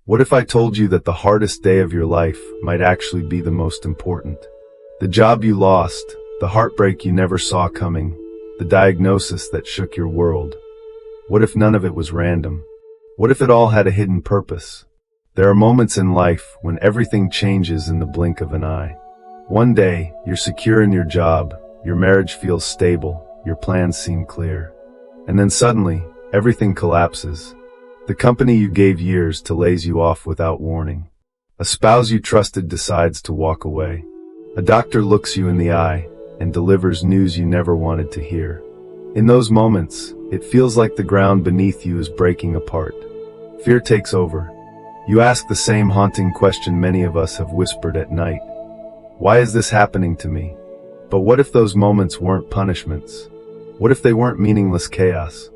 What if I told you that the hardest day of your life might actually be the most important? The job you lost, the heartbreak you never saw coming, the diagnosis that shook your world. What if none of it was random? What if it all had a hidden purpose? There are moments in life when everything changes in the blink of an eye. One day, you're secure in your job, your marriage feels stable, your plans seem clear. And then suddenly, everything collapses. The company you gave years to lays you off without warning. A spouse you trusted decides to walk away. A doctor looks you in the eye and delivers news you never wanted to hear. In those moments, it feels like the ground beneath you is breaking apart. Fear takes over. You ask the same haunting question many of us have whispered at night. Why is this happening to me? But what if those moments weren't punishments? What if they weren't meaningless chaos?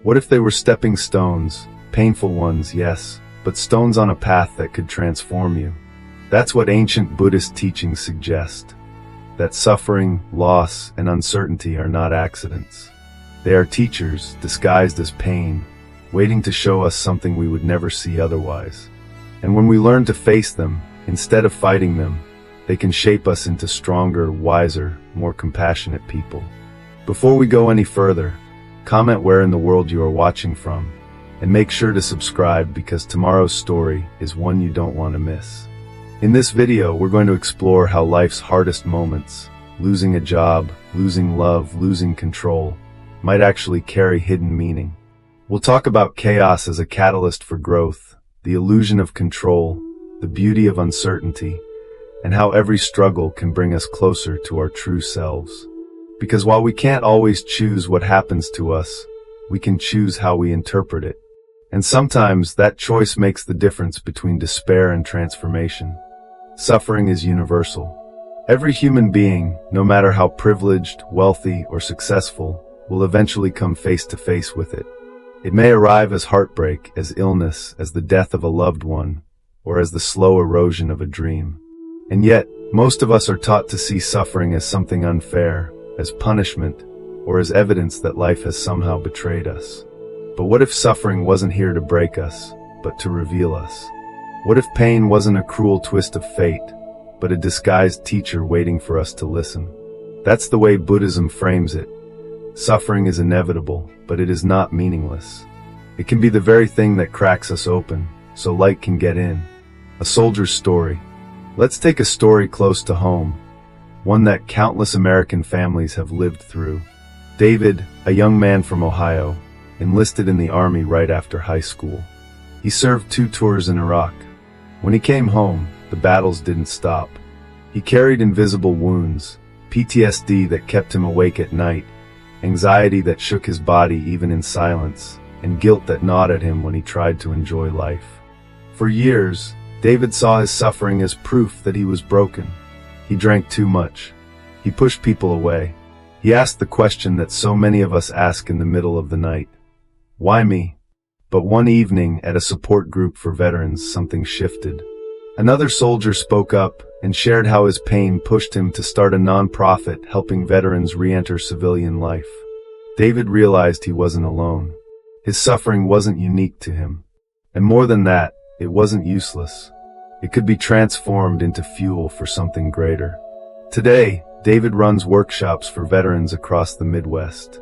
What if they were stepping stones? Painful ones, yes, but stones on a path that could transform you. That's what ancient Buddhist teachings suggest. That suffering, loss, and uncertainty are not accidents. They are teachers, disguised as pain, waiting to show us something we would never see otherwise. And when we learn to face them, instead of fighting them, they can shape us into stronger, wiser, more compassionate people. Before we go any further, comment where in the world you are watching from. And make sure to subscribe because tomorrow's story is one you don't want to miss. In this video, we're going to explore how life's hardest moments, losing a job, losing love, losing control, might actually carry hidden meaning. We'll talk about chaos as a catalyst for growth, the illusion of control, the beauty of uncertainty, and how every struggle can bring us closer to our true selves. Because while we can't always choose what happens to us, we can choose how we interpret it. And sometimes that choice makes the difference between despair and transformation. Suffering is universal. Every human being, no matter how privileged, wealthy, or successful, will eventually come face to face with it. It may arrive as heartbreak, as illness, as the death of a loved one, or as the slow erosion of a dream. And yet, most of us are taught to see suffering as something unfair, as punishment, or as evidence that life has somehow betrayed us. But what if suffering wasn't here to break us, but to reveal us? What if pain wasn't a cruel twist of fate, but a disguised teacher waiting for us to listen? That's the way Buddhism frames it. Suffering is inevitable, but it is not meaningless. It can be the very thing that cracks us open, so light can get in. A soldier's story. Let's take a story close to home, one that countless American families have lived through. David, a young man from Ohio, enlisted in the Army right after high school. He served 2 tours in Iraq. When he came home, the battles didn't stop. He carried invisible wounds, PTSD that kept him awake at night, anxiety that shook his body even in silence, and guilt that gnawed at him when he tried to enjoy life. For years, David saw his suffering as proof that he was broken. He drank too much. He pushed people away. He asked the question that so many of us ask in the middle of the night. Why me? But one evening at a support group for veterans, something shifted. Another soldier spoke up and shared how his pain pushed him to start a non-profit helping veterans re-enter civilian life. David realized he wasn't alone. His suffering wasn't unique to him. And more than that, it wasn't useless. It could be transformed into fuel for something greater. Today, David runs workshops for veterans across the Midwest.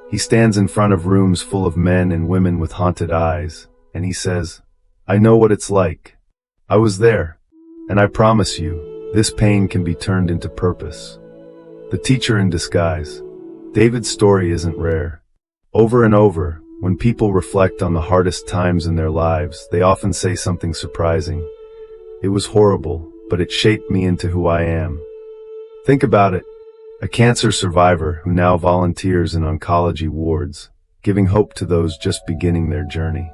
He stands in front of rooms full of men and women with haunted eyes, and he says, I know what it's like. I was there, and I promise you, this pain can be turned into purpose. The teacher in disguise. David's story isn't rare. Over and over, when people reflect on the hardest times in their lives, they often say something surprising. It was horrible, but it shaped me into who I am. Think about it. A cancer survivor who now volunteers in oncology wards, giving hope to those just beginning their journey.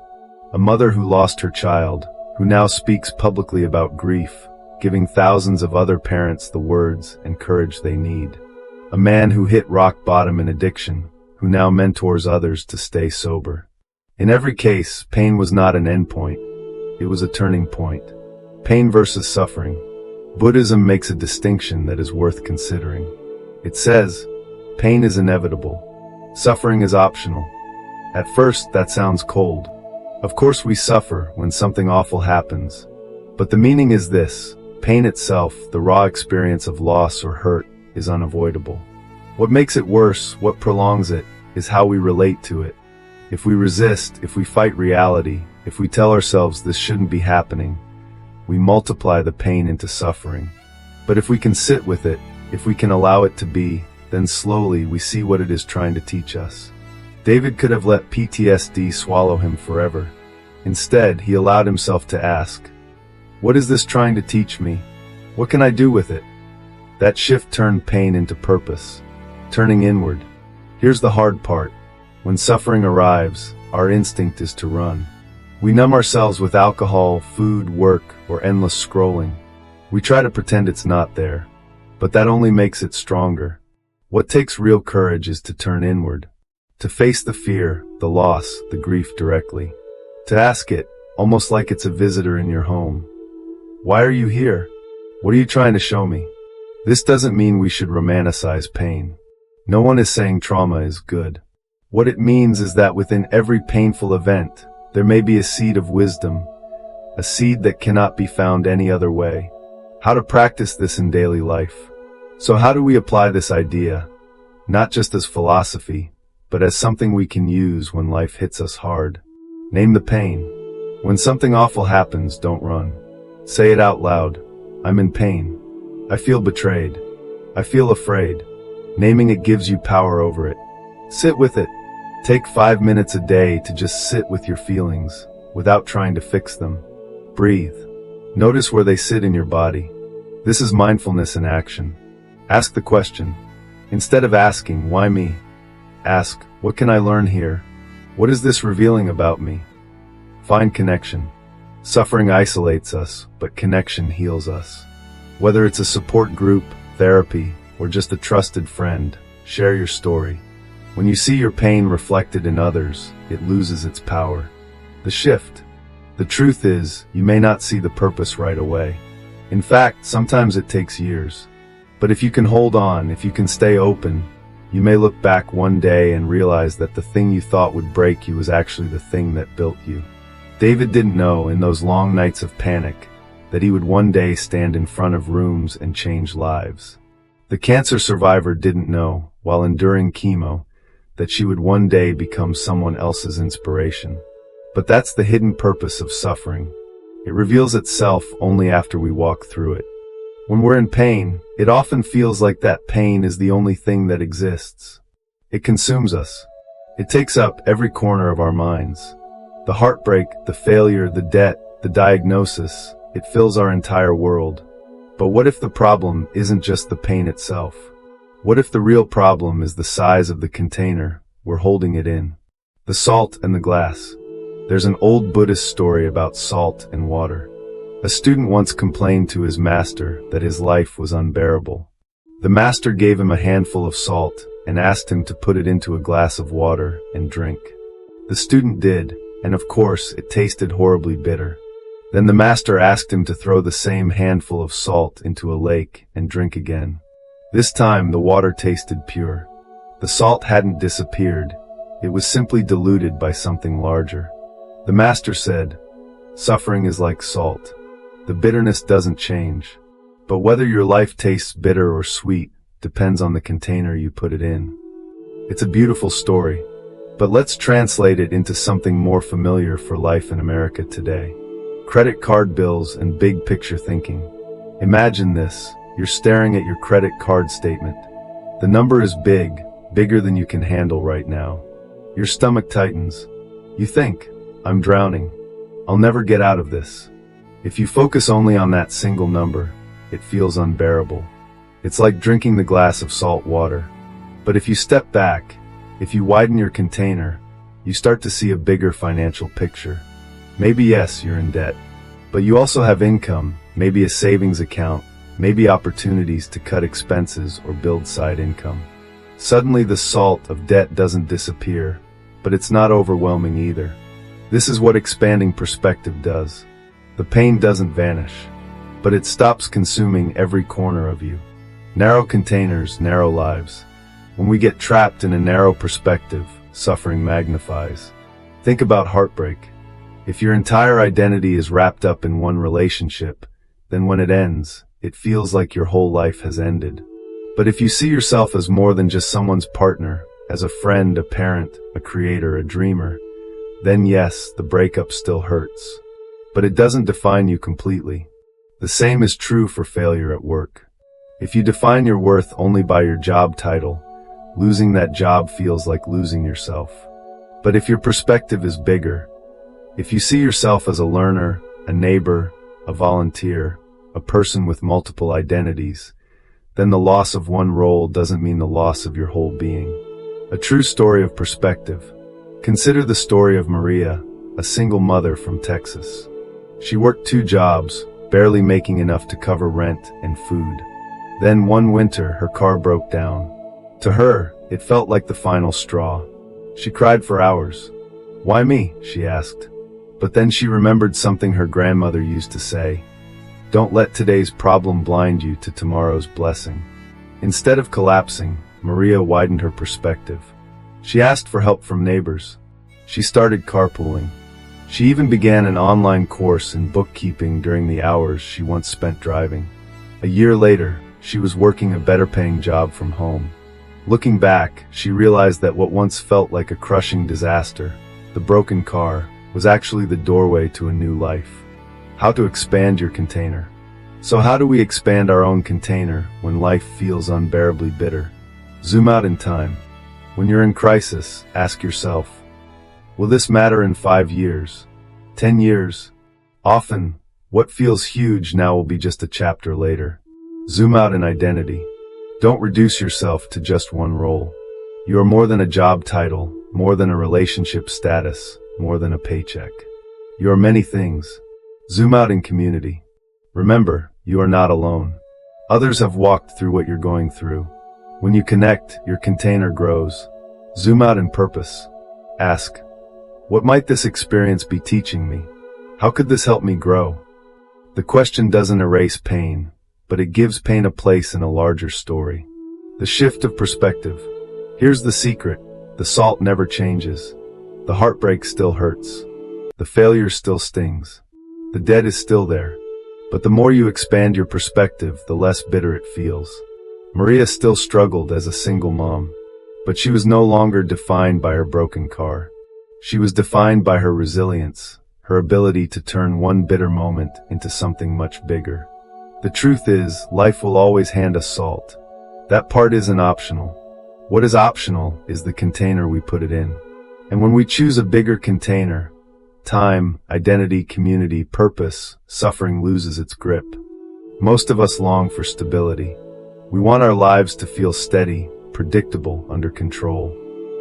A mother who lost her child, who now speaks publicly about grief, giving thousands of other parents the words and courage they need. A man who hit rock bottom in addiction, who now mentors others to stay sober. In every case, pain was not an endpoint. It was a turning point. Pain versus suffering. Buddhism makes a distinction that is worth considering. It says, pain is inevitable. Suffering is optional. At first, that sounds cold. Of course we suffer when something awful happens. But the meaning is this: pain itself, the raw experience of loss or hurt, is unavoidable. What makes it worse, what prolongs it, is how we relate to it. If we resist, if we fight reality, if we tell ourselves this shouldn't be happening, we multiply the pain into suffering. But if we can sit with it, if we can allow it to be, then slowly we see what it is trying to teach us. David could have let PTSD swallow him forever. Instead, he allowed himself to ask, "What is this trying to teach me? What can I do with it?" That shift turned pain into purpose, turning inward. Here's the hard part. When suffering arrives, our instinct is to run. We numb ourselves with alcohol, food, work, or endless scrolling. We try to pretend it's not there, but that only makes it stronger. What takes real courage is to turn inward, to face the fear, the loss, the grief directly. To ask it, almost like it's a visitor in your home. Why are you here? What are you trying to show me? This doesn't mean we should romanticize pain. No one is saying trauma is good. What it means is that within every painful event, there may be a seed of wisdom, a seed that cannot be found any other way. How to practice this in daily life. So how do we apply this idea? Not just as philosophy, but as something we can use when life hits us hard. Name the pain. When something awful happens, don't run. Say it out loud. I'm in pain. I feel betrayed. I feel afraid. Naming it gives you power over it. Sit with it. Take 5 minutes a day to just sit with your feelings, without trying to fix them. Breathe. Notice where they sit in your body. This is mindfulness in action. Ask the question. Instead of asking, why me? Ask, what can I learn here? What is this revealing about me? Find connection. Suffering isolates us, but connection heals us. Whether it's a support group, therapy, or just a trusted friend, share your story. When you see your pain reflected in others, it loses its power. The shift. The truth is, you may not see the purpose right away. In fact, sometimes it takes years. But if you can hold on, if you can stay open, you may look back one day and realize that the thing you thought would break you was actually the thing that built you. David didn't know, in those long nights of panic, that he would one day stand in front of rooms and change lives. The cancer survivor didn't know, while enduring chemo, that she would one day become someone else's inspiration. But that's the hidden purpose of suffering. It reveals itself only after we walk through it. When we're in pain, it often feels like that pain is the only thing that exists. It consumes us. It takes up every corner of our minds. The heartbreak, the failure, the debt, the diagnosis, it fills our entire world. But what if the problem isn't just the pain itself? What if the real problem is the size of the container we're holding it in? The salt and the glass. There's an old Buddhist story about salt and water. A student once complained to his master that his life was unbearable. The master gave him a handful of salt and asked him to put it into a glass of water and drink. The student did, and of course it tasted horribly bitter. Then the master asked him to throw the same handful of salt into a lake and drink again. This time the water tasted pure. The salt hadn't disappeared. It was simply diluted by something larger. The master said, "Suffering is like salt. The bitterness doesn't change. But whether your life tastes bitter or sweet depends on the container you put it in." It's a beautiful story, but let's translate it into something more familiar for life in America today. Credit card bills and big picture thinking. Imagine this. You're staring at your credit card statement. The number is big, bigger than you can handle right now. Your stomach tightens. You think, I'm drowning. I'll never get out of this. If you focus only on that single number, it feels unbearable. It's like drinking the glass of salt water. But if you step back, if you widen your container, you start to see a bigger financial picture. Maybe yes, you're in debt, but you also have income, maybe a savings account, maybe opportunities to cut expenses or build side income. Suddenly the salt of debt doesn't disappear, but it's not overwhelming either. This is what expanding perspective does. The pain doesn't vanish, but it stops consuming every corner of you. Narrow containers, narrow lives. When we get trapped in a narrow perspective, suffering magnifies. Think about heartbreak. If your entire identity is wrapped up in one relationship, then when it ends, it feels like your whole life has ended. But if you see yourself as more than just someone's partner, as a friend, a parent, a creator, a dreamer, then yes, the breakup still hurts. But it doesn't define you completely. The same is true for failure at work. If you define your worth only by your job title, losing that job feels like losing yourself. But if your perspective is bigger, if you see yourself as a learner, a neighbor, a volunteer, a person with multiple identities, then the loss of one role doesn't mean the loss of your whole being. A true story of perspective. Consider the story of Maria, a single mother from Texas. She worked 2 jobs, barely making enough to cover rent and food. Then one winter, her car broke down. To her, it felt like the final straw. She cried for hours. "Why me?" she asked. But then she remembered something her grandmother used to say. "Don't let today's problem blind you to tomorrow's blessing." Instead of collapsing, Maria widened her perspective. She asked for help from neighbors. She started carpooling. She even began an online course in bookkeeping during the hours she once spent driving. A year later, she was working a better-paying job from home. Looking back, she realized that what once felt like a crushing disaster, the broken car, was actually the doorway to a new life. How to expand your container. So how do we expand our own container when life feels unbearably bitter? Zoom out in time. When you're in crisis, ask yourself, will this matter in 5 years? 10 years? Often, what feels huge now will be just a chapter later. Zoom out in identity. Don't reduce yourself to just one role. You are more than a job title, more than a relationship status, more than a paycheck. You are many things. Zoom out in community. Remember, you are not alone. Others have walked through what you're going through. When you connect, your container grows. Zoom out in purpose. Ask, what might this experience be teaching me? How could this help me grow? The question doesn't erase pain, but it gives pain a place in a larger story. The shift of perspective. Here's the secret. The salt never changes. The heartbreak still hurts. The failure still stings. The debt is still there. But the more you expand your perspective, the less bitter it feels. Maria still struggled as a single mom, but she was no longer defined by her broken car. She was defined by her resilience, her ability to turn one bitter moment into something much bigger. The truth is, life will always hand us salt. That part isn't optional. What is optional is the container we put it in. And when we choose a bigger container, time, identity, community, purpose, suffering loses its grip. Most of us long for stability. We want our lives to feel steady, predictable, under control.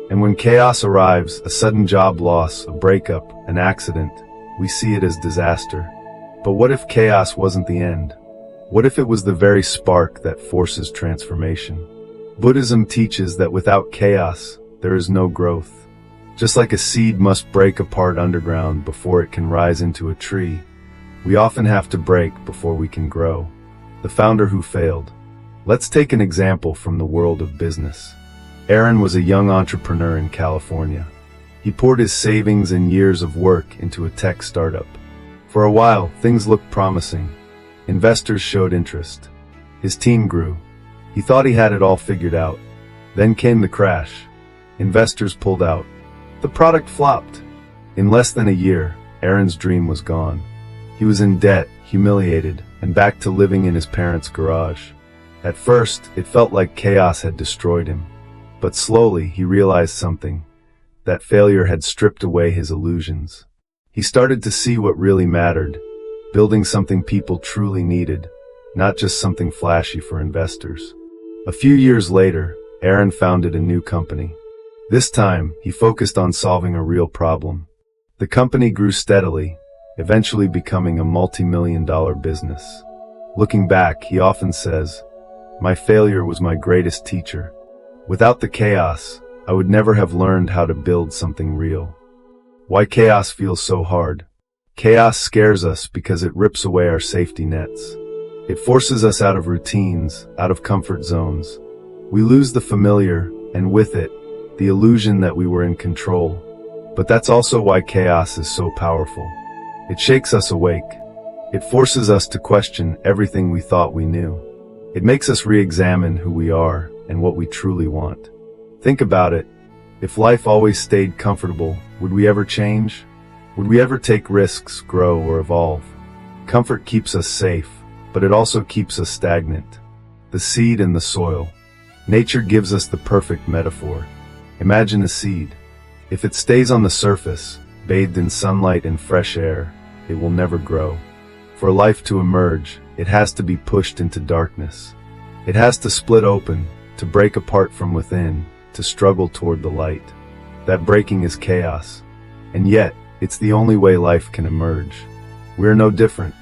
And when chaos arrives, a sudden job loss, a breakup, an accident, we see it as disaster. But what if chaos wasn't the end? What if it was the very spark that forces transformation? Buddhism teaches that without chaos, there is no growth. Just like a seed must break apart underground before it can rise into a tree, we often have to break before we can grow. The founder who failed. Let's take an example from the world of business. Aaron was a young entrepreneur in California. He poured his savings and years of work into a tech startup. For a while, things looked promising. Investors showed interest. His team grew. He thought he had it all figured out. Then came the crash. Investors pulled out. The product flopped. In less than a year, Aaron's dream was gone. He was in debt, humiliated, and back to living in his parents' garage. At first, it felt like chaos had destroyed him. But slowly, he realized something. That failure had stripped away his illusions. He started to see what really mattered, building something people truly needed, not just something flashy for investors. A few years later, Aaron founded a new company. This time, he focused on solving a real problem. The company grew steadily, eventually becoming a multi-million-dollar business. Looking back, he often says, "My failure was my greatest teacher. Without the chaos, I would never have learned how to build something real." Why chaos feels so hard? Chaos scares us because it rips away our safety nets. It forces us out of routines, out of comfort zones. We lose the familiar, and with it, the illusion that we were in control. But that's also why chaos is so powerful. It shakes us awake. It forces us to question everything we thought we knew. It makes us re-examine who we are and what we truly want. Think about it. If life always stayed comfortable, would we ever change? Would we ever take risks, grow, or evolve? Comfort keeps us safe, but it also keeps us stagnant. The seed and the soil. Nature gives us the perfect metaphor. Imagine a seed. If it stays on the surface, bathed in sunlight and fresh air, it will never grow. For life to emerge, it has to be pushed into darkness. It has to split open, to break apart from within, to struggle toward the light. That breaking is chaos. And yet, it's the only way life can emerge. We're no different.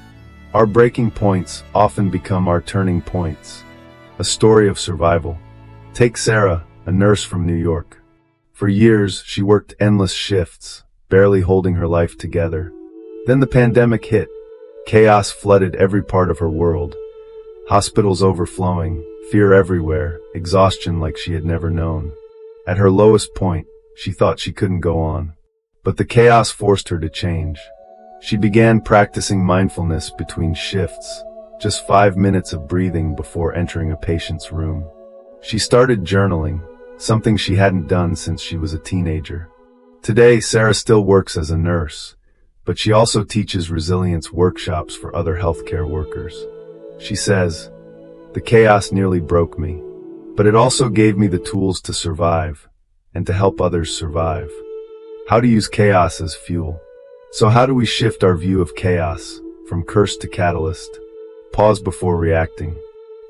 Our breaking points often become our turning points. A story of survival. Take Sarah, a nurse from New York. For years, she worked endless shifts, barely holding her life together. Then the pandemic hit. Chaos flooded every part of her world. Hospitals overflowing, fear everywhere, exhaustion like she had never known. At her lowest point, she thought she couldn't go on. But the chaos forced her to change. She began practicing mindfulness between shifts, just 5 minutes of breathing before entering a patient's room. She started journaling, something she hadn't done since she was a teenager. Today, Sarah still works as a nurse, but she also teaches resilience workshops for other healthcare workers. She says, "The chaos nearly broke me, but it also gave me the tools to survive and to help others survive." How to use chaos as fuel. So how do we shift our view of chaos from curse to catalyst? Pause before reacting.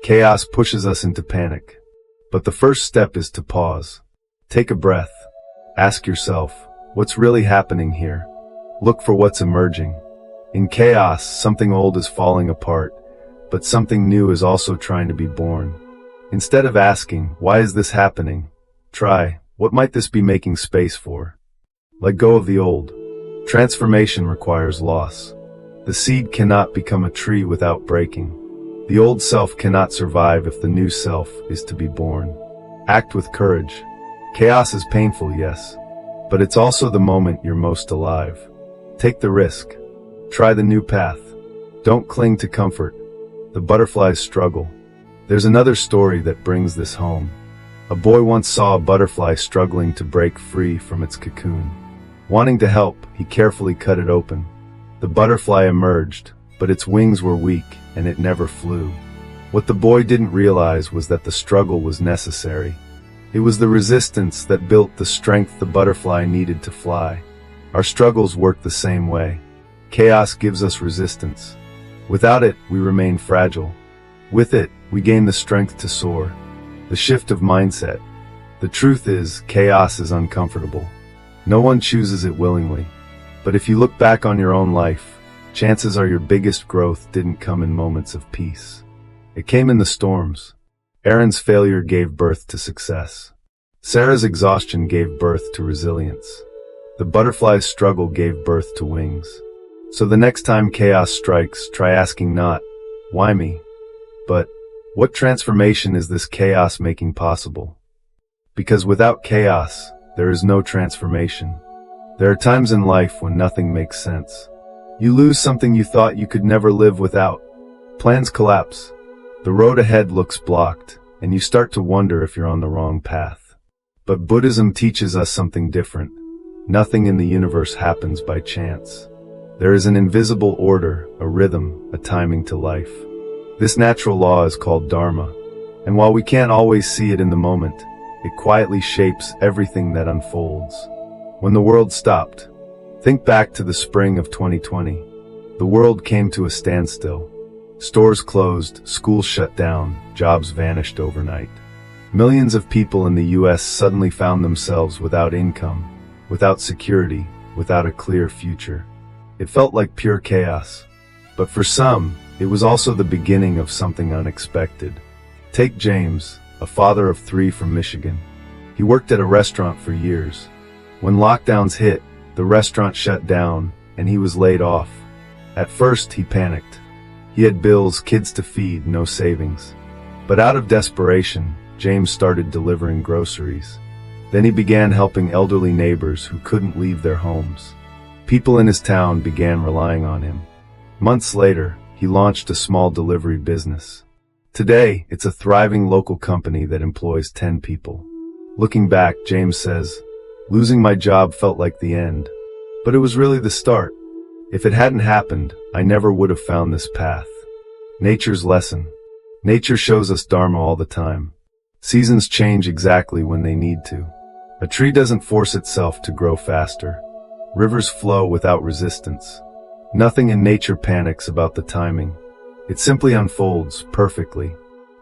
Chaos pushes us into panic. But the first step is to pause. Take a breath. Ask yourself, what's really happening here? Look for what's emerging. In chaos, something old is falling apart, but something new is also trying to be born. Instead of asking, why is this happening? Try, what might this be making space for? Let go of the old. Transformation requires loss. The seed cannot become a tree without breaking. The old self cannot survive if the new self is to be born. Act with courage. Chaos is painful, yes, but it's also the moment you're most alive. Take the risk. Try the new path. Don't cling to comfort. The butterflies struggle. There's another story that brings this home. A boy once saw a butterfly struggling to break free from its cocoon. Wanting to help, he carefully cut it open. The butterfly emerged, but its wings were weak and it never flew. What the boy didn't realize was that the struggle was necessary. It was the resistance that built the strength the butterfly needed to fly. Our struggles work the same way. Chaos gives us resistance. Without it, we remain fragile. With it, we gain the strength to soar. The shift of mindset. The truth is, chaos is uncomfortable. No one chooses it willingly. But if you look back on your own life, chances are your biggest growth didn't come in moments of peace. It came in the storms. Aaron's failure gave birth to success. Sarah's exhaustion gave birth to resilience. The butterfly's struggle gave birth to wings. So the next time chaos strikes, try asking not, why me? But, what transformation is this chaos making possible? Because without chaos, there is no transformation. There are times in life when nothing makes sense. You lose something you thought you could never live without. Plans collapse. The road ahead looks blocked, and you start to wonder if you're on the wrong path. But Buddhism teaches us something different. Nothing in the universe happens by chance. There is an invisible order, a rhythm, a timing to life. This natural law is called Dharma, and while we can't always see it in the moment, it quietly shapes everything that unfolds. When the world stopped, think back to the spring of 2020. The world came to a standstill. Stores closed, schools shut down, jobs vanished overnight. Millions of people in the US suddenly found themselves without income, without security, without a clear future. It felt like pure chaos. But for some, it was also the beginning of something unexpected. Take James, a father of 3 from Michigan. He worked at a restaurant for years. When lockdowns hit, the restaurant shut down, and he was laid off. At first, he panicked. He had bills, kids to feed, no savings. But out of desperation, James started delivering groceries. Then he began helping elderly neighbors who couldn't leave their homes. People in his town began relying on him. Months later, he launched a small delivery business. Today, it's a thriving local company that employs 10 people. Looking back, James says, "Losing my job felt like the end. But it was really the start. If it hadn't happened, I never would have found this path." Nature's lesson. Nature shows us Dharma all the time. Seasons change exactly when they need to. A tree doesn't force itself to grow faster. Rivers flow without resistance. Nothing in nature panics about the timing. It simply unfolds perfectly.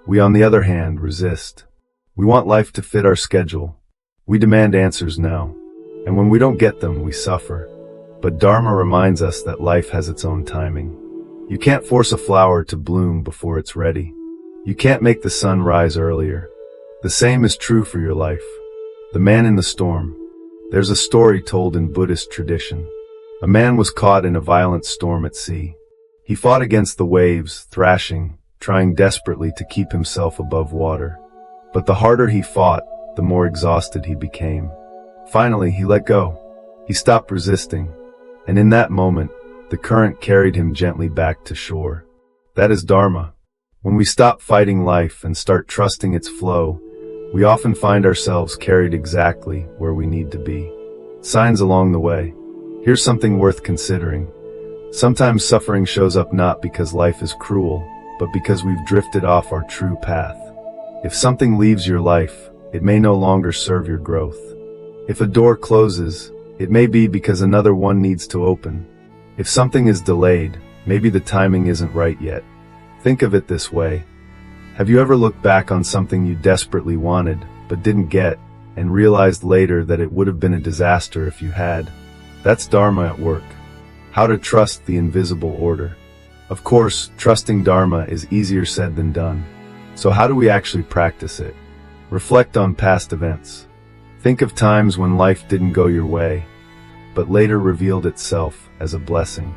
We, on the other hand, resist. We want life to fit our schedule. We demand answers now. And when we don't get them, we suffer. But Dharma reminds us that life has its own timing. You can't force a flower to bloom before it's ready. You can't make the sun rise earlier. The same is true for your life. The man in the storm. There's a story told in Buddhist tradition. A man was caught in a violent storm at sea. He fought against the waves, thrashing, trying desperately to keep himself above water. But the harder he fought, the more exhausted he became. Finally, he let go. He stopped resisting. And in that moment, the current carried him gently back to shore. That is Dharma. When we stop fighting life and start trusting its flow, we often find ourselves carried exactly where we need to be. Signs along the way. Here's something worth considering. Sometimes suffering shows up not because life is cruel, but because we've drifted off our true path. If something leaves your life, it may no longer serve your growth. If a door closes, it may be because another one needs to open. If something is delayed, maybe the timing isn't right yet. Think of it this way. Have you ever looked back on something you desperately wanted, but didn't get, and realized later that it would have been a disaster if you had? That's Dharma at work. How to trust the invisible order. Of course, trusting Dharma is easier said than done. So how do we actually practice it? Reflect on past events. Think of times when life didn't go your way, but later revealed itself as a blessing.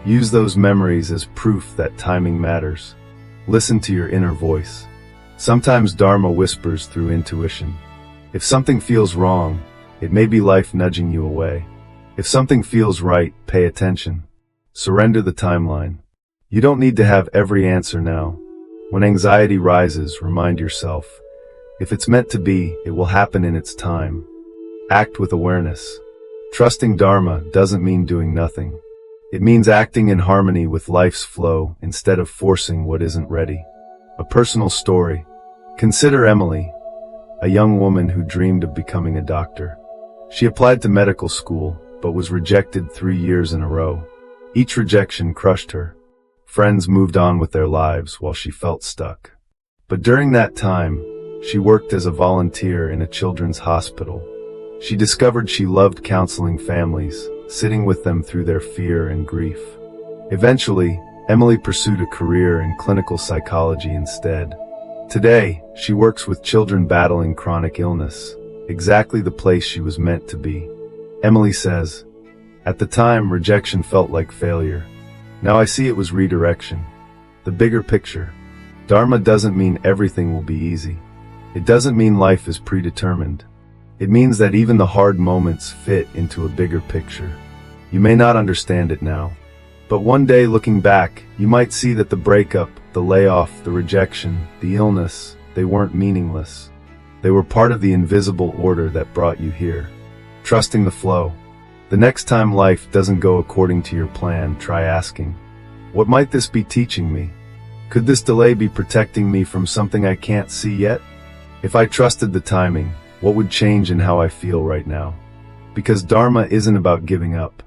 Use those memories as proof that timing matters. Listen to your inner voice. Sometimes Dharma whispers through intuition. If something feels wrong, it may be life nudging you away. If something feels right, pay attention. Surrender the timeline. You don't need to have every answer now. When anxiety rises, remind yourself, if it's meant to be, it will happen in its time. Act with awareness. Trusting Dharma doesn't mean doing nothing. It means acting in harmony with life's flow instead of forcing what isn't ready. A personal story. Consider Emily, a young woman who dreamed of becoming a doctor. She applied to medical school, but was rejected 3 years in a row. Each rejection crushed her. Friends moved on with their lives while she felt stuck. But during that time, she worked as a volunteer in a children's hospital. She discovered she loved counseling families, sitting with them through their fear and grief. Eventually, Emily pursued a career in clinical psychology instead. Today, she works with children battling chronic illness, exactly the place she was meant to be. Emily says, "At the time, rejection felt like failure. Now I see it was redirection." The bigger picture. Dharma doesn't mean everything will be easy. It doesn't mean life is predetermined. It means that even the hard moments fit into a bigger picture. You may not understand it now, but one day looking back, you might see that the breakup, the layoff, the rejection, the illness, they weren't meaningless. They were part of the invisible order that brought you here. Trusting the flow. The next time life doesn't go according to your plan, try asking, what might this be teaching me? Could this delay be protecting me from something I can't see yet? If I trusted the timing, what would change in how I feel right now? Because Dharma isn't about giving up.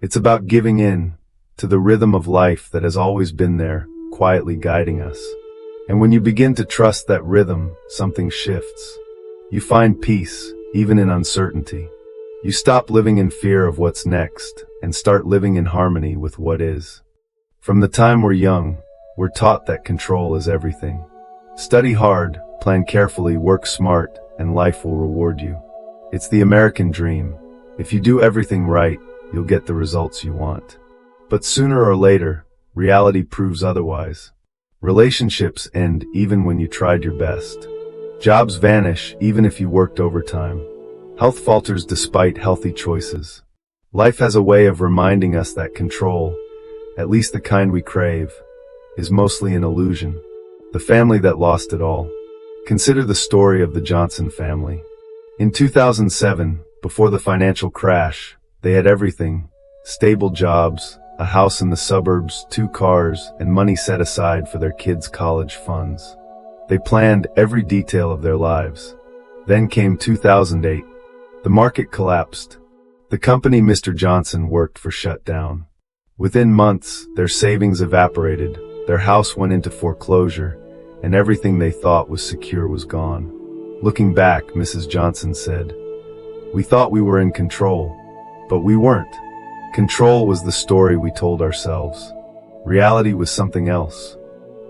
It's about giving in to the rhythm of life that has always been there, quietly guiding us. And when you begin to trust that rhythm, something shifts. You find peace, even in uncertainty. You stop living in fear of what's next and start living in harmony with what is. From the time we're young, we're taught that control is everything. Study hard, plan carefully, work smart, and life will reward you. It's the American dream. If you do everything right, you'll get the results you want. But sooner or later, reality proves otherwise. Relationships end even when you tried your best. Jobs vanish even if you worked overtime. Health falters despite healthy choices. Life has a way of reminding us that control, at least the kind we crave, is mostly an illusion. The family that lost it all. Consider the story of the Johnson family. In 2007, before the financial crash, they had everything: stable jobs, a house in the suburbs, 2 cars, and money set aside for their kids' college funds. They planned every detail of their lives. Then came 2008. The market collapsed. The company Mr. Johnson worked for shut down. Within months, their savings evaporated, their house went into foreclosure, and everything they thought was secure was gone. Looking back, Mrs. Johnson said, "We thought we were in control, but we weren't. Control was the story we told ourselves. Reality was something else."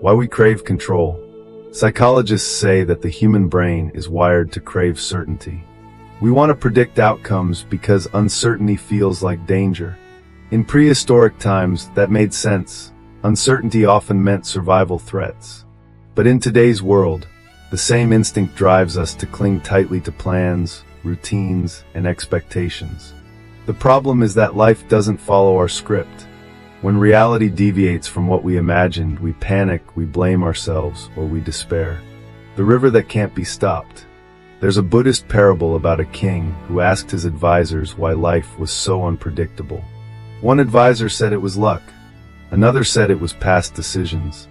Why we crave control. Psychologists say that the human brain is wired to crave certainty. We want to predict outcomes because uncertainty feels like danger. In prehistoric times, that made sense. Uncertainty often meant survival threats. But in today's world, the same instinct drives us to cling tightly to plans, routines, and expectations. The problem is that life doesn't follow our script. When reality deviates from what we imagined, we panic, we blame ourselves, or we despair. The river that can't be stopped. There's a Buddhist parable about a king who asked his advisors why life was so unpredictable. One advisor said it was luck. Another said it was past decisions.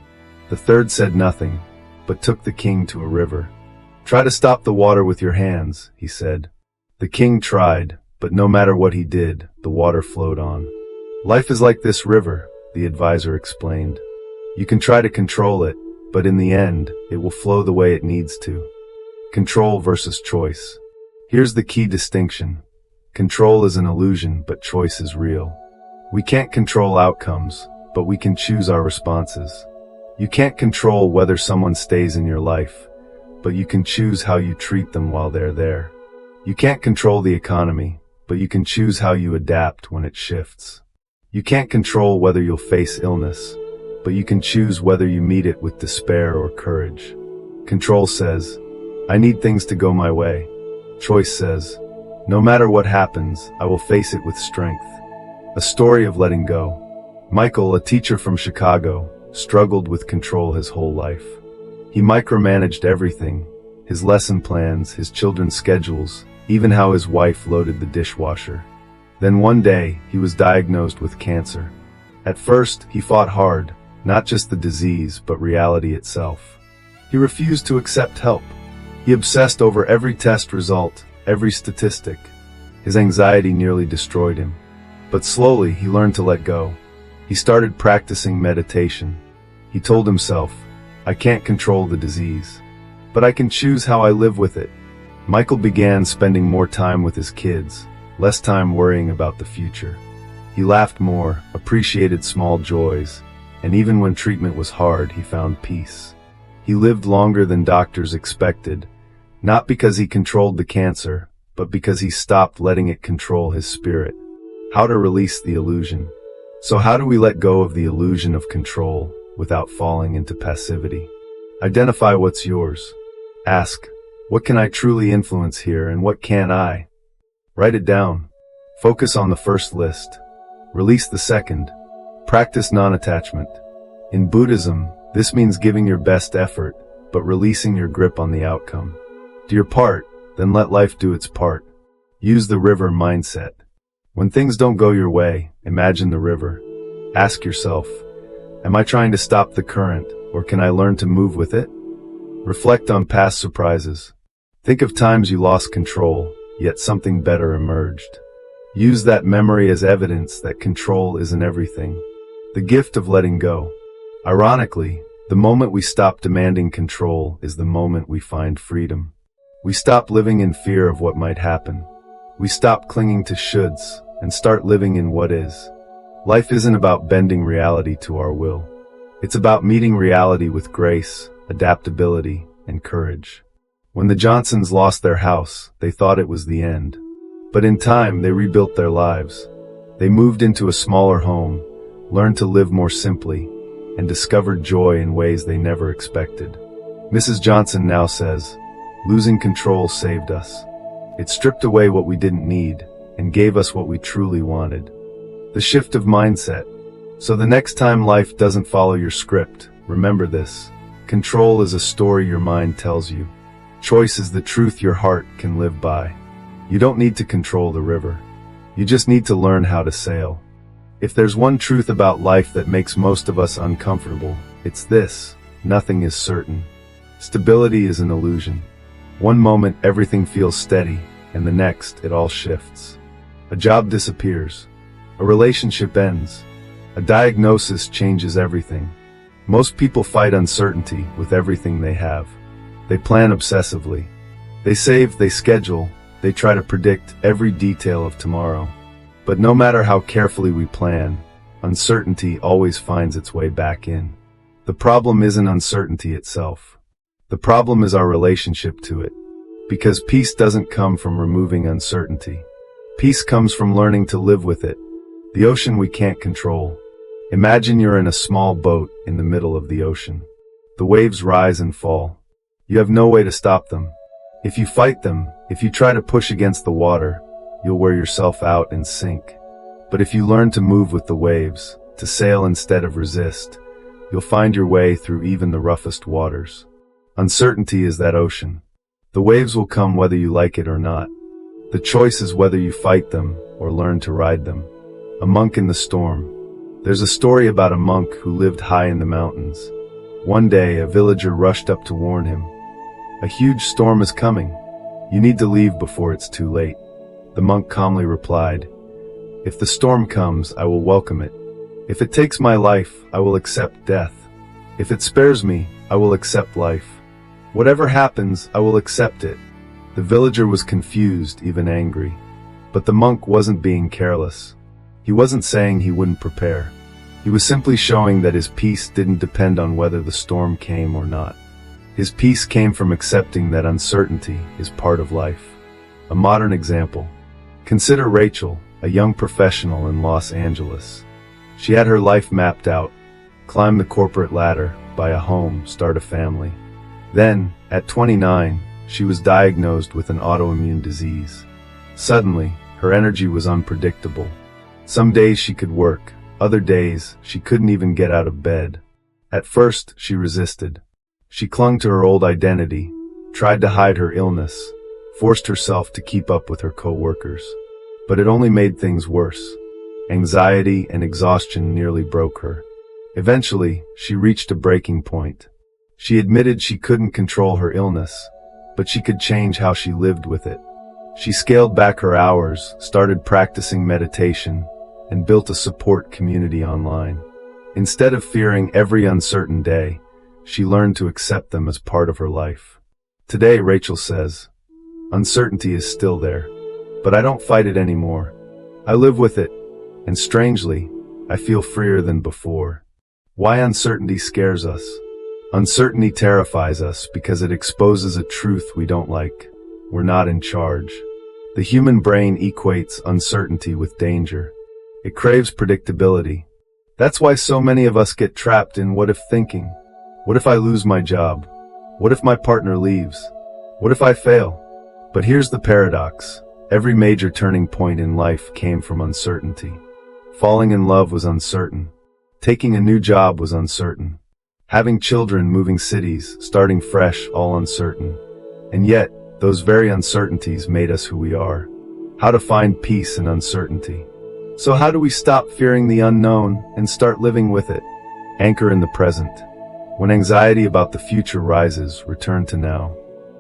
The third said nothing, but took the king to a river. "Try to stop the water with your hands," he said. The king tried, but no matter what he did, the water flowed on. "Life is like this river," the advisor explained. "You can try to control it, but in the end, it will flow the way it needs to." Control versus choice. Here's the key distinction. Control is an illusion, but choice is real. We can't control outcomes, but we can choose our responses. You can't control whether someone stays in your life, but you can choose how you treat them while they're there. You can't control the economy, but you can choose how you adapt when it shifts. You can't control whether you'll face illness, but you can choose whether you meet it with despair or courage. Control says, "I need things to go my way." Choice says, "No matter what happens, I will face it with strength." A story of letting go. Michael, a teacher from Chicago, struggled with control his whole life. He micromanaged everything: his lesson plans, his children's schedules, even how his wife loaded the dishwasher. Then one day, he was diagnosed with cancer. At first, he fought hard, not just the disease, but reality itself. He refused to accept help. He obsessed over every test result, every statistic. His anxiety nearly destroyed him. But slowly, he learned to let go. He started practicing meditation. He told himself, "I can't control the disease, but I can choose how I live with it." Michael began spending more time with his kids, less time worrying about the future. He laughed more, appreciated small joys, and even when treatment was hard, he found peace. He lived longer than doctors expected, not because he controlled the cancer, but because he stopped letting it control his spirit. How to release the illusion. So how do we let go of the illusion of control without falling into passivity? Identify what's yours. Ask, what can I truly influence here and what can't I? Write it down. Focus on the first list. Release the second. Practice non-attachment. In Buddhism, this means giving your best effort, but releasing your grip on the outcome. Do your part, then let life do its part. Use the river mindset. When things don't go your way, imagine the river. Ask yourself, am I trying to stop the current, or can I learn to move with it? Reflect on past surprises. Think of times you lost control, yet something better emerged. Use that memory as evidence that control isn't everything. The gift of letting go. Ironically, the moment we stop demanding control is the moment we find freedom. We stop living in fear of what might happen. We stop clinging to shoulds and start living in what is. Life isn't about bending reality to our will. It's about meeting reality with grace, adaptability, and courage. When the Johnsons lost their house, they thought it was the end. But in time, they rebuilt their lives. They moved into a smaller home, learned to live more simply, and discovered joy in ways they never expected. Mrs. Johnson now says, "Losing control saved us." It stripped away what we didn't need and gave us what we truly wanted. The shift of mindset. So the next time life doesn't follow your script, remember this. Control is a story your mind tells you. Choice is the truth your heart can live by. You don't need to control the river. You just need to learn how to sail. If there's one truth about life that makes most of us uncomfortable, it's this: nothing is certain. Stability is an illusion. One moment everything feels steady, and the next it all shifts. A job disappears. A relationship ends. A diagnosis changes everything. Most people fight uncertainty with everything they have. They plan obsessively. They save, they schedule, they try to predict every detail of tomorrow. But no matter how carefully we plan, uncertainty always finds its way back in. The problem isn't uncertainty itself. The problem is our relationship to it. Because peace doesn't come from removing uncertainty. Peace comes from learning to live with it. The ocean we can't control. Imagine you're in a small boat in the middle of the ocean. The waves rise and fall. You have no way to stop them. If you fight them, if you try to push against the water, you'll wear yourself out and sink. But if you learn to move with the waves, to sail instead of resist, you'll find your way through even the roughest waters. Uncertainty is that ocean. The waves will come whether you like it or not. The choice is whether you fight them or learn to ride them. A monk in the storm. There's a story about a monk who lived high in the mountains. One day, a villager rushed up to warn him. A huge storm is coming. You need to leave before it's too late. The monk calmly replied, "If the storm comes, I will welcome it. If it takes my life, I will accept death. If it spares me, I will accept life. Whatever happens, I will accept it." The villager was confused, even angry. But the monk wasn't being careless. He wasn't saying he wouldn't prepare. He was simply showing that his peace didn't depend on whether the storm came or not. His peace came from accepting that uncertainty is part of life. A modern example. Consider Rachel, a young professional in Los Angeles. She had her life mapped out: climb the corporate ladder, buy a home, start a family. Then, at 29, she was diagnosed with an autoimmune disease. Suddenly, her energy was unpredictable. Some days she could work, other days she couldn't even get out of bed. At first, she resisted. She clung to her old identity, tried to hide her illness, forced herself to keep up with her co-workers. But it only made things worse. Anxiety and exhaustion nearly broke her. Eventually, she reached a breaking point. She admitted she couldn't control her illness, but she could change how she lived with it. She scaled back her hours, started practicing meditation, and built a support community online. Instead of fearing every uncertain day, she learned to accept them as part of her life. Today, Rachel says, "Uncertainty is still there, but I don't fight it anymore. I live with it, and strangely, I feel freer than before." Why uncertainty scares us? Uncertainty terrifies us because it exposes a truth we don't like. We're not in charge. The human brain equates uncertainty with danger. It craves predictability. That's why so many of us get trapped in what if thinking. What if I lose my job? What if my partner leaves? What if I fail? But here's the paradox. Every major turning point in life came from uncertainty. Falling in love was uncertain. Taking a new job was uncertain. Having children, moving cities, starting fresh, all uncertain. And yet, those very uncertainties made us who we are. How to find peace in uncertainty. So how do we stop fearing the unknown and start living with it? Anchor in the present. When anxiety about the future rises, return to now.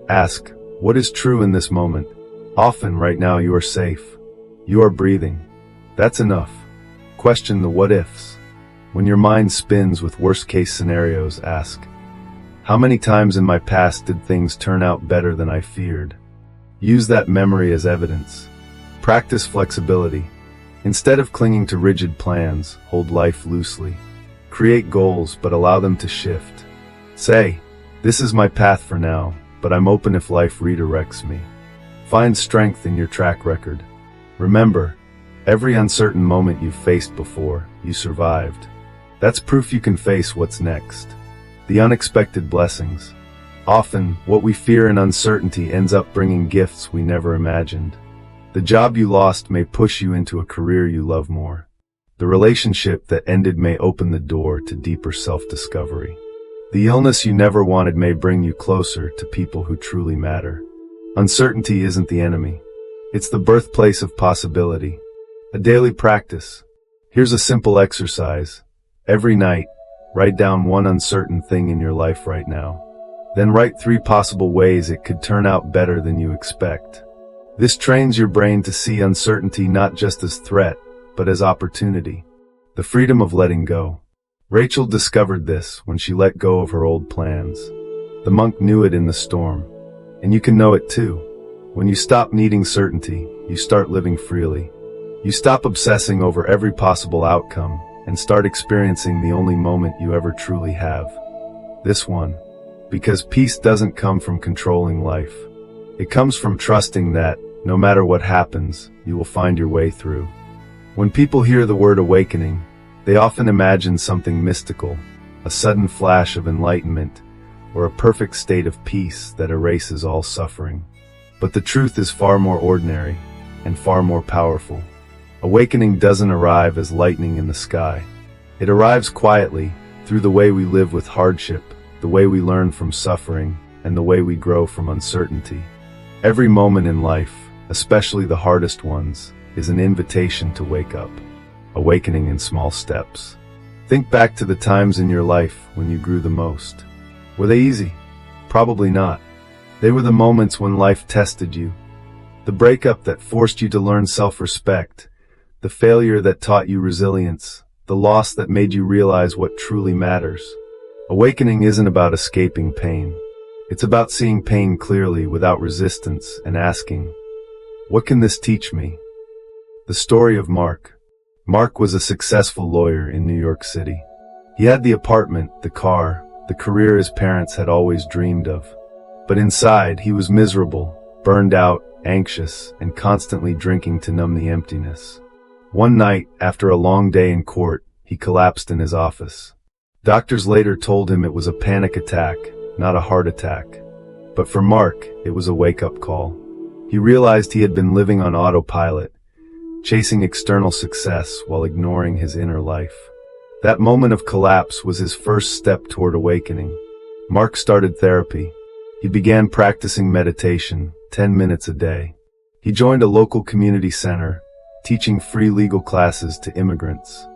Ask, what is true in this moment? Often, right now, you are safe. You are breathing. That's enough. Question the what ifs. When your mind spins with worst-case scenarios, ask, how many times in my past did things turn out better than I feared? Use that memory as evidence. Practice flexibility. Instead of clinging to rigid plans, hold life loosely. Create goals, but allow them to shift. Say, this is my path for now, but I'm open if life redirects me. Find strength in your track record. Remember, every uncertain moment you've faced before, you survived. That's proof you can face what's next. The unexpected blessings. Often, what we fear in uncertainty ends up bringing gifts we never imagined. The job you lost may push you into a career you love more. The relationship that ended may open the door to deeper self-discovery. The illness you never wanted may bring you closer to people who truly matter. Uncertainty isn't the enemy. It's the birthplace of possibility. A daily practice. Here's a simple exercise. Every night, write down one uncertain thing in your life right now. Then write 3 possible ways it could turn out better than you expect. This trains your brain to see uncertainty not just as threat, but as opportunity. The freedom of letting go. Rachel discovered this when she let go of her old plans. The monk knew it in the storm. And you can know it too. When you stop needing certainty, you start living freely. You stop obsessing over every possible outcome and start experiencing the only moment you ever truly have. This one. Because peace doesn't come from controlling life. It comes from trusting that, no matter what happens, you will find your way through. When people hear the word awakening, they often imagine something mystical, a sudden flash of enlightenment, or a perfect state of peace that erases all suffering. But the truth is far more ordinary, and far more powerful. Awakening doesn't arrive as lightning in the sky. It arrives quietly, through the way we live with hardship, the way we learn from suffering, and the way we grow from uncertainty. Every moment in life, especially the hardest ones, is an invitation to wake up. Awakening in small steps. Think back to the times in your life when you grew the most. Were they easy? Probably not. They were the moments when life tested you. The breakup that forced you to learn self-respect. The failure that taught you resilience. The loss that made you realize what truly matters. Awakening isn't about escaping pain. It's about seeing pain clearly without resistance and asking, what can this teach me? The story of Mark. Mark was a successful lawyer in New York City. He had the apartment, the car, the career his parents had always dreamed of. But inside, he was miserable, burned out, anxious, and constantly drinking to numb the emptiness. One night, after a long day in court, he collapsed in his office. Doctors later told him it was a panic attack, not a heart attack. But for Mark, it was a wake-up call. He realized he had been living on autopilot, chasing external success while ignoring his inner life. That moment of collapse was his first step toward awakening. Mark started therapy. He began practicing meditation, 10 minutes a day. He joined a local community center, teaching free legal classes to immigrants.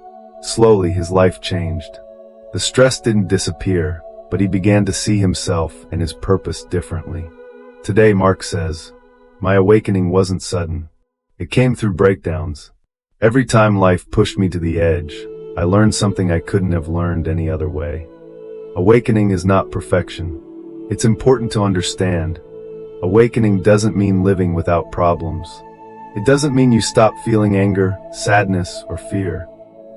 Slowly, his life changed. The stress didn't disappear, but he began to see himself and his purpose differently. Today, Mark says, my awakening wasn't sudden. It came through breakdowns. Every time life pushed me to the edge, I learned something I couldn't have learned any other way. Awakening is not perfection. It's important to understand. Awakening doesn't mean living without problems. It doesn't mean you stop feeling anger, sadness, or fear.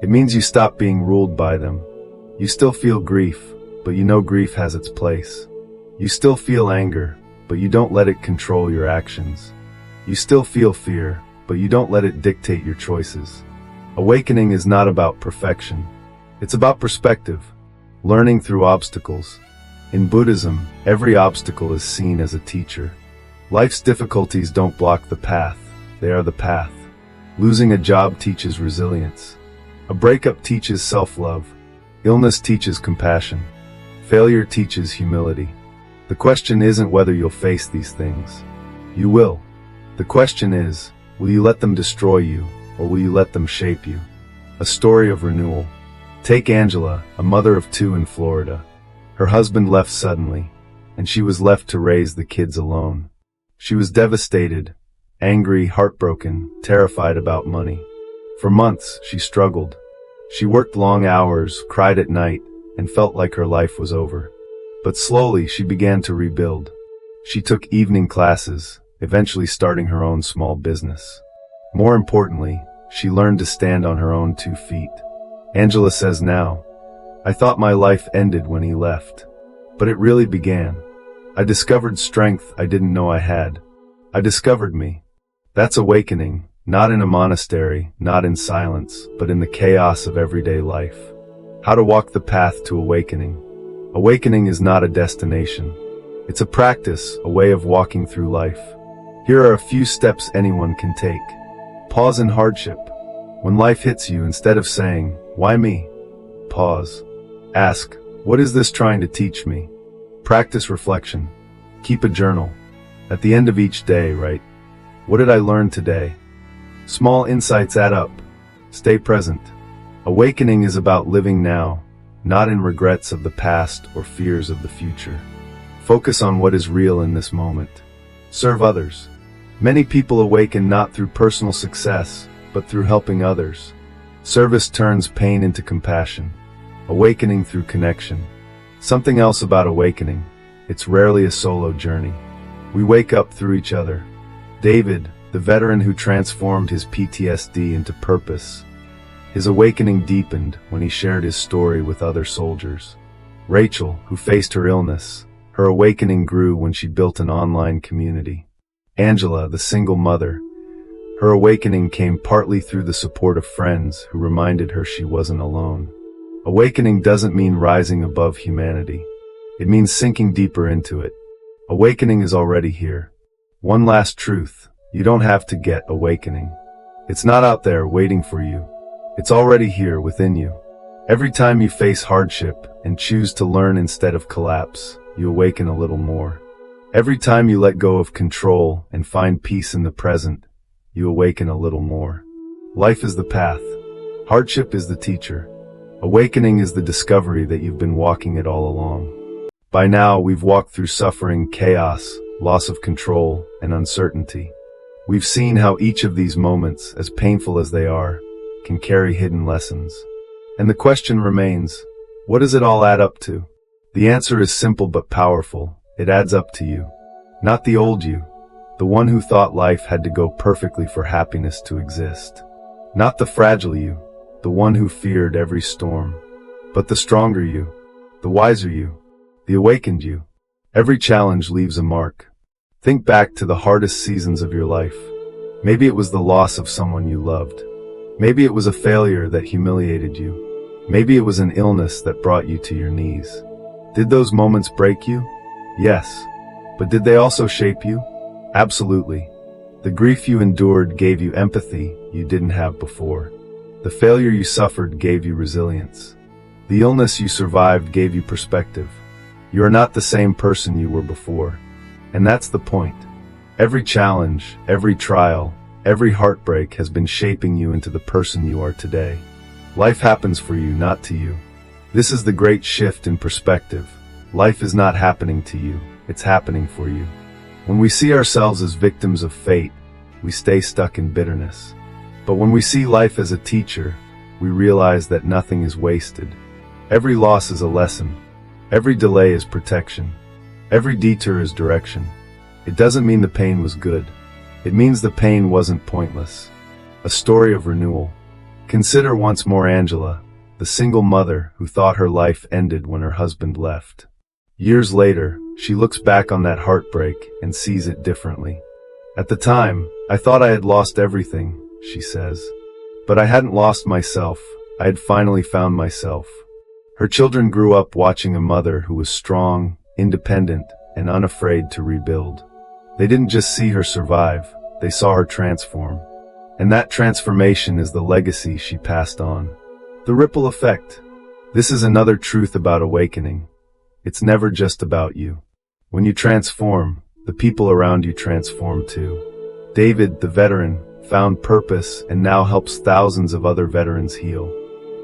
It means you stop being ruled by them. You still feel grief, but you know grief has its place. You still feel anger, but you don't let it control your actions. You still feel fear, but you don't let it dictate your choices. Awakening is not about perfection. It's about perspective, learning through obstacles. In Buddhism, every obstacle is seen as a teacher. Life's difficulties don't block the path, they are the path. Losing a job teaches resilience. A breakup teaches self-love. Illness teaches compassion. Failure teaches humility. The question isn't whether you'll face these things. You will. The question is, will you let them destroy you, or will you let them shape you? A story of renewal. Take Angela, a mother of 2 in Florida. Her husband left suddenly, and she was left to raise the kids alone. She was devastated, angry, heartbroken, terrified about money. For months, she struggled. She worked long hours, cried at night, and felt like her life was over. But slowly, she began to rebuild. She took evening classes, eventually starting her own small business. More importantly, she learned to stand on her own 2 feet. Angela says now, I thought my life ended when he left. But it really began. I discovered strength I didn't know I had. I discovered me. That's awakening, not in a monastery, not in silence, but in the chaos of everyday life. How to walk the path to awakening. Awakening is not a destination. It's a practice, a way of walking through life. Here are a few steps anyone can take. Pause in hardship. When life hits you, instead of saying, "Why me?" Pause. Ask, "What is this trying to teach me?" Practice reflection. Keep a journal. At the end of each day, write, "What did I learn today?" Small insights add up. Stay present. Awakening is about living now, not in regrets of the past or fears of the future. Focus on what is real in this moment. Serve others. Many people awaken not through personal success, but through helping others. Service turns pain into compassion. Awakening through connection. Something else about awakening: it's rarely a solo journey. We wake up through each other. David, the veteran who transformed his PTSD into purpose. His awakening deepened when he shared his story with other soldiers. Rachel, who faced her illness, her awakening grew when she built an online community. Angela, the single mother, her awakening came partly through the support of friends who reminded her she wasn't alone. Awakening doesn't mean rising above humanity. It means sinking deeper into it. Awakening is already here. One last truth: you don't have to get awakening. It's not out there waiting for you. It's already here within you. Every time you face hardship and choose to learn instead of collapse, you awaken a little more. Every time you let go of control and find peace in the present, you awaken a little more. Life is the path. Hardship is the teacher. Awakening is the discovery that you've been walking it all along. By now, we've walked through suffering, chaos, loss of control, and uncertainty. We've seen how each of these moments, as painful as they are, can carry hidden lessons. And the question remains, what does it all add up to? The answer is simple but powerful. It adds up to you. Not the old you, the one who thought life had to go perfectly for happiness to exist. Not the fragile you, the one who feared every storm. But the stronger you, the wiser you, the awakened you. Every challenge leaves a mark. Think back to the hardest seasons of your life. Maybe it was the loss of someone you loved. Maybe it was a failure that humiliated you. Maybe it was an illness that brought you to your knees. Did those moments break you? Yes. But did they also shape you? Absolutely. The grief you endured gave you empathy you didn't have before. The failure you suffered gave you resilience. The illness you survived gave you perspective. You are not the same person you were before. And that's the point. Every challenge, every trial, every heartbreak has been shaping you into the person you are today. Life happens for you, not to you. This is the great shift in perspective. Life is not happening to you, it's happening for you. When we see ourselves as victims of fate, we stay stuck in bitterness. But when we see life as a teacher, we realize that nothing is wasted. Every loss is a lesson. Every delay is protection. Every detour is direction. It doesn't mean the pain was good. It means the pain wasn't pointless. A story of renewal. Consider once more Angela, the single mother who thought her life ended when her husband left. Years later, she looks back on that heartbreak and sees it differently. At the time, I thought I had lost everything, she says. But I hadn't lost myself. I had finally found myself. Her children grew up watching a mother who was strong, independent, and unafraid to rebuild. They didn't just see her survive, they saw her transform. And that transformation is the legacy she passed on. The ripple effect. This is another truth about awakening. It's never just about you. When you transform, the people around you transform too. David, the veteran, found purpose and now helps thousands of other veterans heal.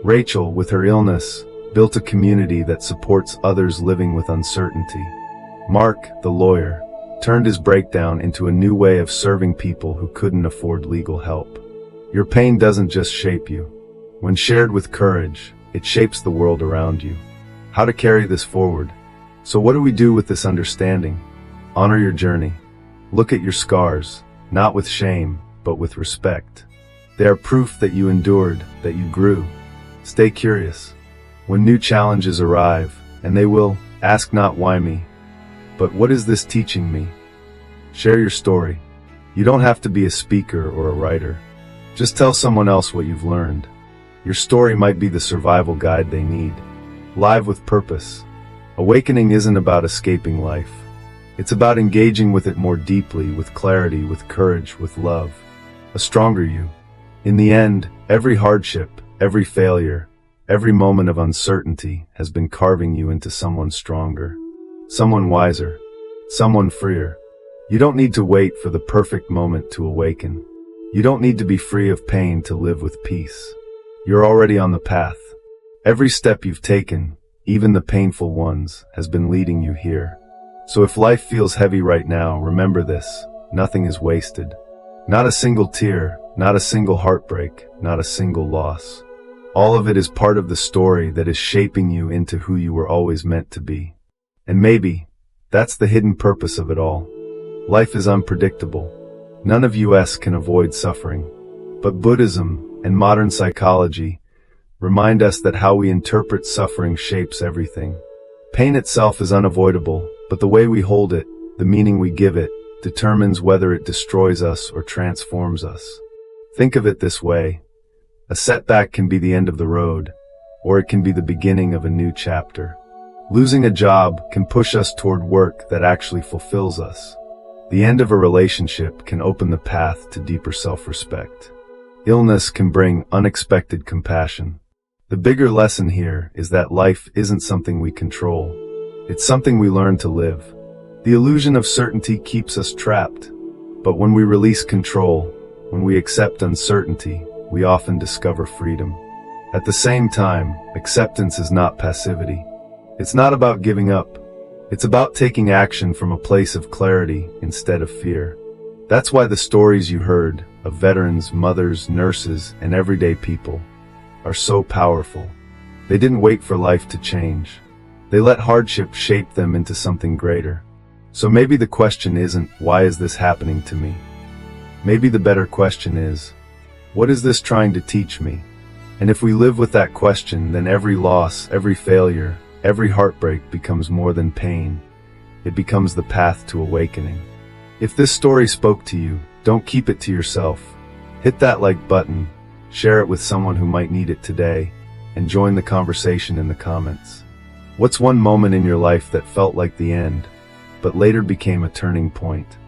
Rachel, with her illness, built a community that supports others living with uncertainty. Mark, the lawyer, turned his breakdown into a new way of serving people who couldn't afford legal help. Your pain doesn't just shape you. When shared with courage, it shapes the world around you. How to carry this forward? So what do we do with this understanding? Honor your journey. Look at your scars, not with shame, but with respect. They are proof that you endured, that you grew. Stay curious. When new challenges arrive, and they will, ask not why me, but what is this teaching me? Share your story. You don't have to be a speaker or a writer. Just tell someone else what you've learned. Your story might be the survival guide they need. Live with purpose. Awakening isn't about escaping life. It's about engaging with it more deeply, with clarity, with courage, with love. A stronger you. In the end, every hardship, every failure, every moment of uncertainty has been carving you into someone stronger, someone wiser, someone freer. You don't need to wait for the perfect moment to awaken. You don't need to be free of pain to live with peace. You're already on the path. Every step you've taken, even the painful ones, has been leading you here. So if life feels heavy right now, remember this: nothing is wasted. Not a single tear, not a single heartbreak, not a single loss. All of it is part of the story that is shaping you into who you were always meant to be. And maybe that's the hidden purpose of it all. Life is unpredictable. None of us can avoid suffering. But Buddhism and modern psychology remind us that how we interpret suffering shapes everything. Pain itself is unavoidable, but the way we hold it, the meaning we give it, determines whether it destroys us or transforms us. Think of it this way: a setback can be the end of the road, or it can be the beginning of a new chapter. Losing a job can push us toward work that actually fulfills us. The end of a relationship can open the path to deeper self-respect. Illness can bring unexpected compassion. The bigger lesson here is that life isn't something we control. It's something we learn to live. The illusion of certainty keeps us trapped. But when we release control, when we accept uncertainty, we often discover freedom. At the same time, acceptance is not passivity. It's not about giving up. It's about taking action from a place of clarity instead of fear. That's why the stories you heard of veterans, mothers, nurses, and everyday people are so powerful. They didn't wait for life to change. They let hardship shape them into something greater. So maybe the question isn't, why is this happening to me? Maybe the better question is, what is this trying to teach me? And if we live with that question, then every loss, every failure, every heartbreak becomes more than pain. It becomes the path to awakening. If this story spoke to you, don't keep it to yourself. Hit that like button, share it with someone who might need it today, and join the conversation in the comments. What's one moment in your life that felt like the end, but later became a turning point?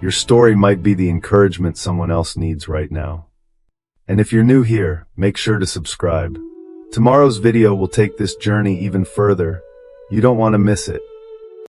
Your story might be the encouragement someone else needs right now. And if you're new here, make sure to subscribe. Tomorrow's video will take this journey even further. You don't want to miss it.